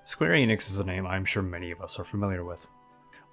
Square Enix is a name I'm sure many of us are familiar with.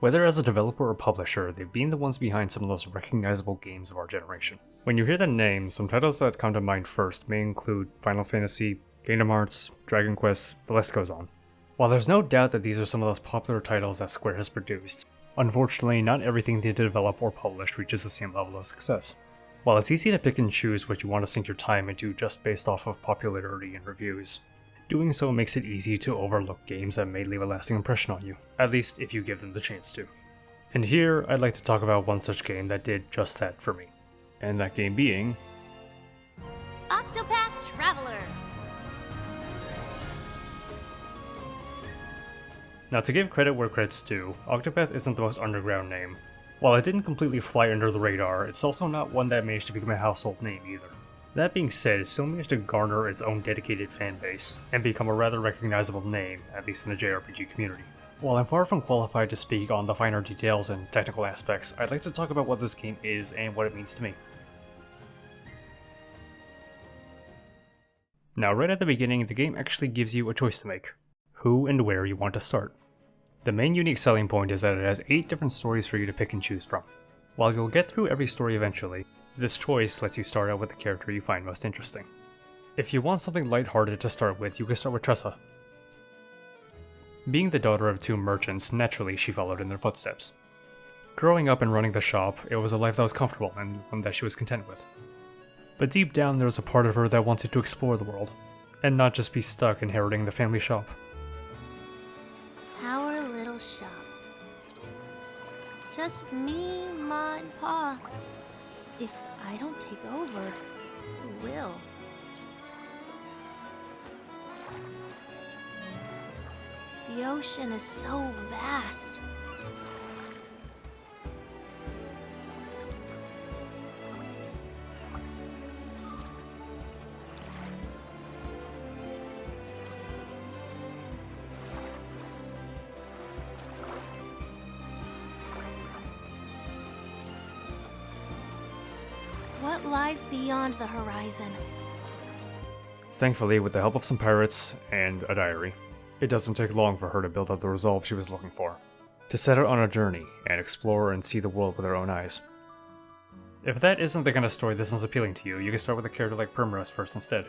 Whether as a developer or publisher, they've been the ones behind some of the most recognizable games of our generation. When you hear that name, some titles that come to mind first may include Final Fantasy, Kingdom Hearts, Dragon Quest, the list goes on. While there's no doubt that these are some of the most popular titles that Square has produced, unfortunately not everything they develop or publish reaches the same level of success. While it's easy to pick and choose what you want to sink your time into just based off of popularity and reviews, doing so makes it easy to overlook games that may leave a lasting impression on you, at least if you give them the chance to. And here, I'd like to talk about one such game that did just that for me. And that game being... Octopath Traveler! Now to give credit where credit's due, Octopath isn't the most underground name. While it didn't completely fly under the radar, it's also not one that managed to become a household name either. That being said, it still managed to garner its own dedicated fan base, and become a rather recognizable name, at least in the JRPG community. While I'm far from qualified to speak on the finer details and technical aspects, I'd like to talk about what this game is and what it means to me. Now right at the beginning, the game actually gives you a choice to make: who and where you want to start. The main unique selling point is that it has 8 different stories for you to pick and choose from. While you'll get through every story eventually, this choice lets you start out with the character you find most interesting. If you want something lighthearted to start with, you can start with Tressa. Being the daughter of 2 merchants, naturally she followed in their footsteps. Growing up and running the shop, it was a life that was comfortable and one that she was content with. But deep down there was a part of her that wanted to explore the world, and not just be stuck inheriting the family shop. Our little shop. Just me, Ma, and Pa. If I don't take over, who will? The ocean is so vast. What lies beyond the horizon? Thankfully, with the help of some pirates and a diary, it doesn't take long for her to build up the resolve she was looking for, to set out on a journey and explore and see the world with her own eyes. If that isn't the kind of story that sounds appealing to you, you can start with a character like Primrose first instead.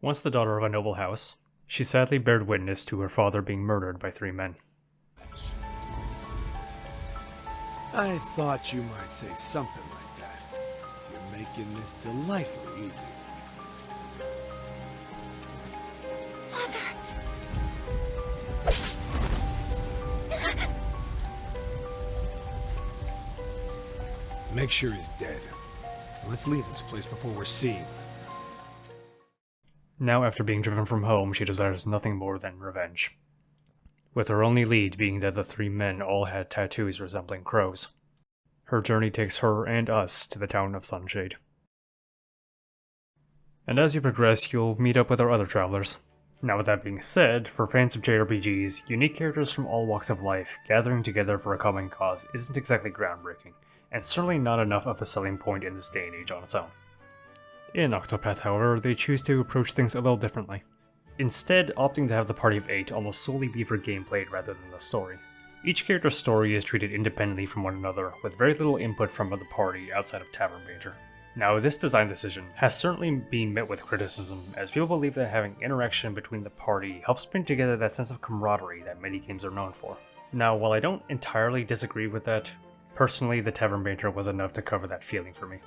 Once the daughter of a noble house, she sadly bared witness to her father being murdered by 3 men. I thought you might say something like that. You're making this delightfully easy. Make sure he's dead. Let's leave this place before we're seen. Now, after being driven from home, she desires nothing more than revenge, with her only lead being that the 3 men all had tattoos resembling crows. Her journey takes her and us to the town of Sunshade. And as you progress, you'll meet up with our other travelers. Now with that being said, for fans of JRPGs, unique characters from all walks of life gathering together for a common cause isn't exactly groundbreaking, and certainly not enough of a selling point in this day and age on its own. In Octopath, however, they choose to approach things a little differently, instead opting to have the party of 8 almost solely be for gameplay rather than the story. Each character's story is treated independently from one another, with very little input from the party outside of Tavern Banter. Now, this design decision has certainly been met with criticism, as people believe that having interaction between the party helps bring together that sense of camaraderie that many games are known for. Now, while I don't entirely disagree with that, personally the Tavern Banter was enough to cover that feeling for me.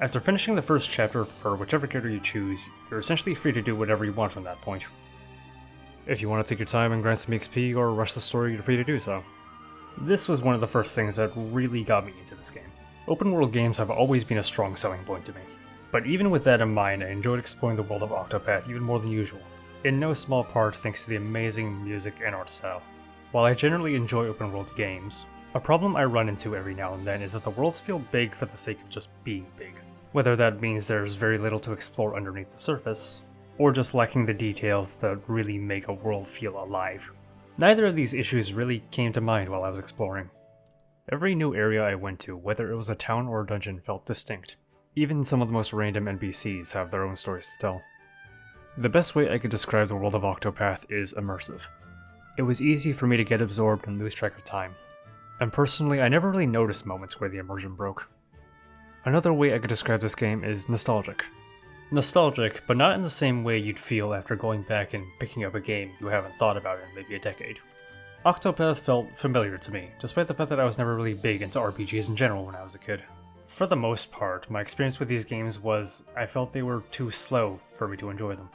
After finishing the first chapter for whichever character you choose, you're essentially free to do whatever you want from that point. If you want to take your time and grind some XP or rush the story, you're free to do so. This was one of the first things that really got me into this game. Open world games have always been a strong selling point to me, but even with that in mind, I enjoyed exploring the world of Octopath even more than usual, in no small part thanks to the amazing music and art style. While I generally enjoy open world games, a problem I run into every now and then is that the worlds feel big for the sake of just being big. Whether that means there's very little to explore underneath the surface, or just lacking the details that really make a world feel alive. Neither of these issues really came to mind while I was exploring. Every new area I went to, whether it was a town or a dungeon, felt distinct. Even some of the most random NPCs have their own stories to tell. The best way I could describe the world of Octopath is immersive. It was easy for me to get absorbed and lose track of time. And personally, I never really noticed moments where the immersion broke. Another way I could describe this game is nostalgic. Nostalgic, but not in the same way you'd feel after going back and picking up a game you haven't thought about in maybe a decade. Octopath felt familiar to me, despite the fact that I was never really big into RPGs in general when I was a kid. For the most part, my experience with these games was I felt they were too slow for me to enjoy them.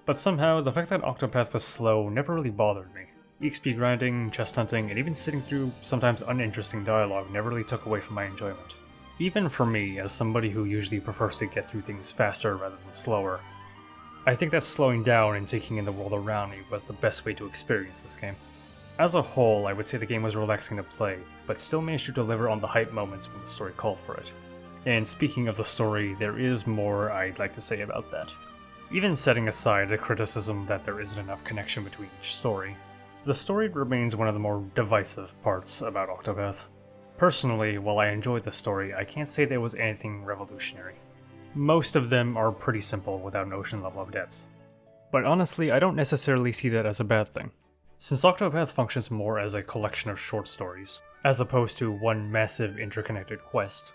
But somehow, the fact that Octopath was slow never really bothered me. XP grinding, chest hunting, and even sitting through sometimes uninteresting dialogue never really took away from my enjoyment. Even for me, as somebody who usually prefers to get through things faster rather than slower, I think that slowing down and taking in the world around me was the best way to experience this game. As a whole, I would say the game was relaxing to play, but still managed to deliver on the hype moments when the story called for it. And speaking of the story, there is more I'd like to say about that. Even setting aside the criticism that there isn't enough connection between each story, the story remains one of the more divisive parts about Octopath. Personally, while I enjoyed the story, I can't say there was anything revolutionary. Most of them are pretty simple without an ocean level of depth. But honestly, I don't necessarily see that as a bad thing. Since Octopath functions more as a collection of short stories, as opposed to one massive interconnected quest,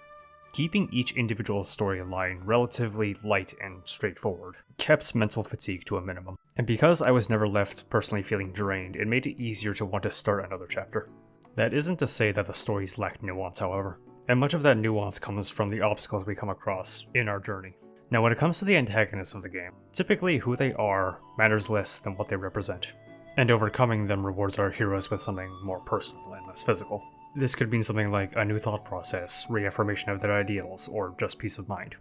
keeping each individual storyline relatively light and straightforward kept mental fatigue to a minimum. And because I was never left personally feeling drained, it made it easier to want to start another chapter. That isn't to say that the stories lacked nuance, however, and much of that nuance comes from the obstacles we come across in our journey. Now, when it comes to the antagonists of the game, typically who they are matters less than what they represent, and overcoming them rewards our heroes with something more personal and less physical. This could mean something like a new thought process, reaffirmation of their ideals, or just peace of mind.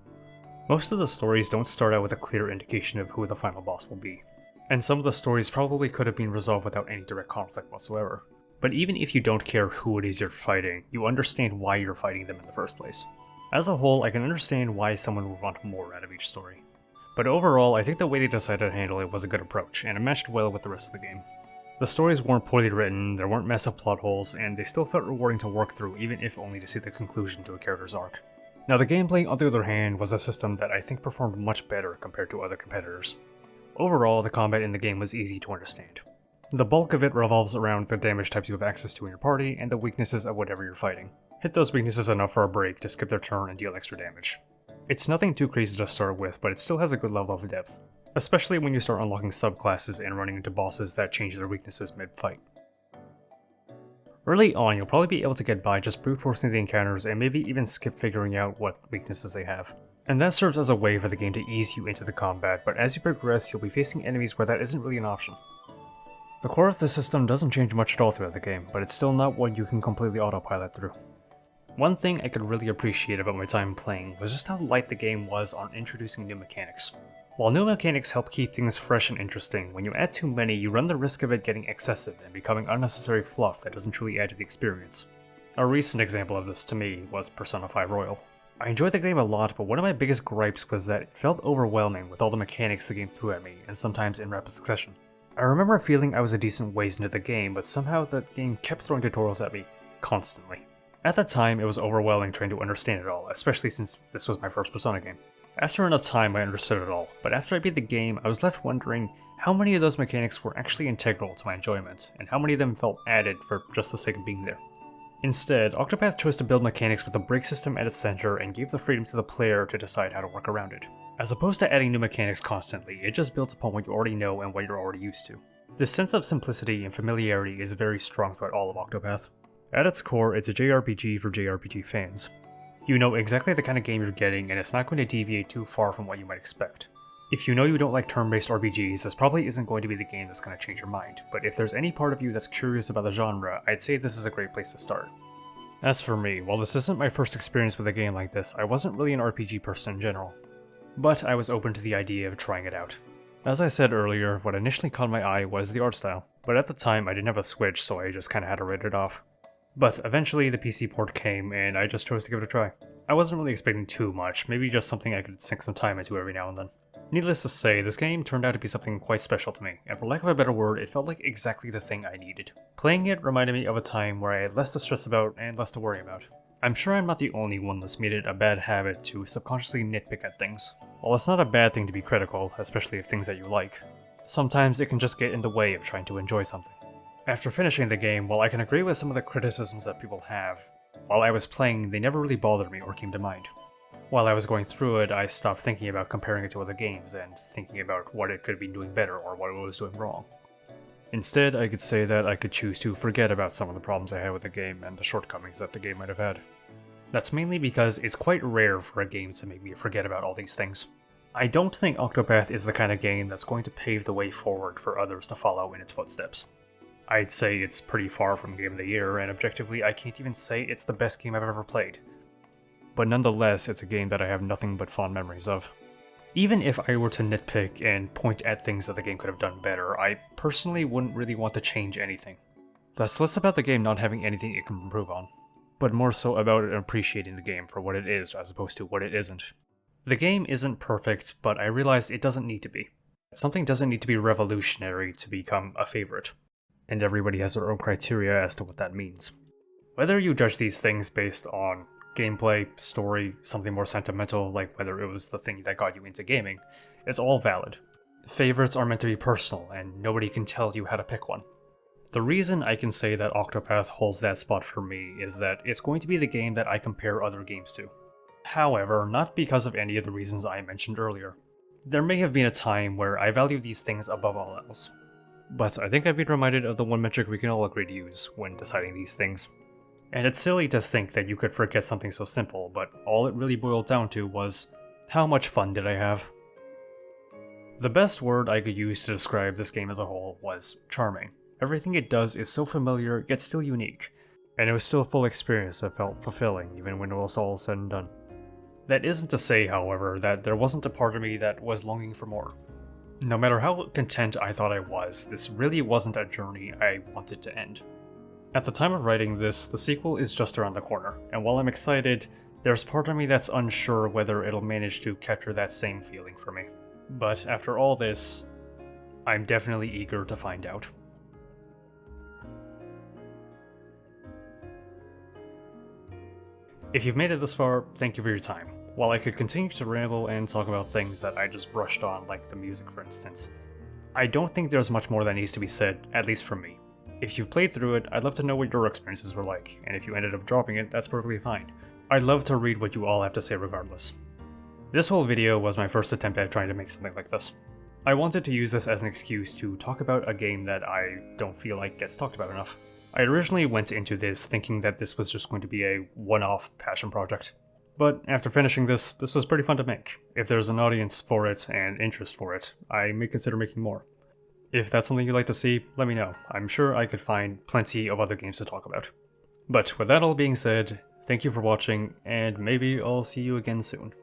Most of the stories don't start out with a clear indication of who the final boss will be, and some of the stories probably could have been resolved without any direct conflict whatsoever. But even if you don't care who it is you're fighting, you understand why you're fighting them in the first place. As a whole, I can understand why someone would want more out of each story. But overall, I think the way they decided to handle it was a good approach, and it meshed well with the rest of the game. The stories weren't poorly written, there weren't massive plot holes, and they still felt rewarding to work through, even if only to see the conclusion to a character's arc. Now, the gameplay, on the other hand, was a system that I think performed much better compared to other competitors. Overall, the combat in the game was easy to understand. The bulk of it revolves around the damage types you have access to in your party and the weaknesses of whatever you're fighting. Hit those weaknesses enough for a break to skip their turn and deal extra damage. It's nothing too crazy to start with, but it still has a good level of depth, especially when you start unlocking subclasses and running into bosses that change their weaknesses mid-fight. Early on, you'll probably be able to get by just brute forcing the encounters and maybe even skip figuring out what weaknesses they have. And that serves as a way for the game to ease you into the combat, but as you progress, you'll be facing enemies where that isn't really an option. The core of the system doesn't change much at all throughout the game, but it's still not one you can completely autopilot through. One thing I could really appreciate about my time playing was just how light the game was on introducing new mechanics. While new mechanics help keep things fresh and interesting, when you add too many, you run the risk of it getting excessive and becoming unnecessary fluff that doesn't truly add to the experience. A recent example of this to me was Persona 5 Royal. I enjoyed the game a lot, but one of my biggest gripes was that it felt overwhelming with all the mechanics the game threw at me, and sometimes in rapid succession. I remember feeling I was a decent ways into the game, but somehow the game kept throwing tutorials at me, constantly. At the time, it was overwhelming trying to understand it all, especially since this was my first Persona game. After enough time, I understood it all, but after I beat the game, I was left wondering how many of those mechanics were actually integral to my enjoyment, and how many of them felt added for just the sake of being there. Instead, Octopath chose to build mechanics with the break system at its center and gave the freedom to the player to decide how to work around it. As opposed to adding new mechanics constantly, it just builds upon what you already know and what you're already used to. This sense of simplicity and familiarity is very strong throughout all of Octopath. At its core, it's a JRPG for JRPG fans. You know exactly the kind of game you're getting, and it's not going to deviate too far from what you might expect. If you know you don't like turn-based RPGs, this probably isn't going to be the game that's going to change your mind, but if there's any part of you that's curious about the genre, I'd say this is a great place to start. As for me, while this isn't my first experience with a game like this, I wasn't really an RPG person in general. But I was open to the idea of trying it out. As I said earlier, what initially caught my eye was the art style, but at the time I didn't have a Switch, so I just kinda had to write it off. But eventually the PC port came, and I just chose to give it a try. I wasn't really expecting too much, maybe just something I could sink some time into every now and then. Needless to say, this game turned out to be something quite special to me, and for lack of a better word, it felt like exactly the thing I needed. Playing it reminded me of a time where I had less to stress about and less to worry about. I'm sure I'm not the only one that's made it a bad habit to subconsciously nitpick at things. While it's not a bad thing to be critical, especially of things that you like, sometimes it can just get in the way of trying to enjoy something. After finishing the game, while I can agree with some of the criticisms that people have, while I was playing, they never really bothered me or came to mind. While I was going through it, I stopped thinking about comparing it to other games and thinking about what it could be doing better or what it was doing wrong. Instead, I could say that I could choose to forget about some of the problems I had with the game and the shortcomings that the game might have had. That's mainly because it's quite rare for a game to make me forget about all these things. I don't think Octopath is the kind of game that's going to pave the way forward for others to follow in its footsteps. I'd say it's pretty far from Game of the Year, and objectively I can't even say it's the best game I've ever played. But nonetheless, it's a game that I have nothing but fond memories of. Even if I were to nitpick and point at things that the game could have done better, I personally wouldn't really want to change anything. That's less about the game not having anything it can improve on, but more so about appreciating the game for what it is as opposed to what it isn't. The game isn't perfect, but I realized it doesn't need to be. Something doesn't need to be revolutionary to become a favorite, and everybody has their own criteria as to what that means. Whether you judge these things based on gameplay, story, something more sentimental, like whether it was the thing that got you into gaming, it's all valid. Favorites are meant to be personal, and nobody can tell you how to pick one. The reason I can say that Octopath holds that spot for me is that it's going to be the game that I compare other games to. However, not because of any of the reasons I mentioned earlier. There may have been a time where I value these things above all else, but I think I've been reminded of the one metric we can all agree to use when deciding these things. And it's silly to think that you could forget something so simple, but all it really boiled down to was, how much fun did I have? The best word I could use to describe this game as a whole was charming. Everything it does is so familiar, yet still unique, and it was still a full experience that felt fulfilling even when it was all said and done. That isn't to say, however, that there wasn't a part of me that was longing for more. No matter how content I thought I was, this really wasn't a journey I wanted to end. At the time of writing this, the sequel is just around the corner, and while I'm excited, there's part of me that's unsure whether it'll manage to capture that same feeling for me. But after all this, I'm definitely eager to find out. If you've made it this far, thank you for your time. While I could continue to ramble and talk about things that I just brushed on, like the music for instance, I don't think there's much more that needs to be said, at least from me. If you've played through it, I'd love to know what your experiences were like, and if you ended up dropping it, that's perfectly fine. I'd love to read what you all have to say regardless. This whole video was my first attempt at trying to make something like this. I wanted to use this as an excuse to talk about a game that I don't feel like gets talked about enough. I originally went into this thinking that this was just going to be a one-off passion project. But after finishing this was pretty fun to make. If there's an audience for it and interest for it, I may consider making more. If that's something you'd like to see, let me know. I'm sure I could find plenty of other games to talk about. But with that all being said, thank you for watching, and maybe I'll see you again soon.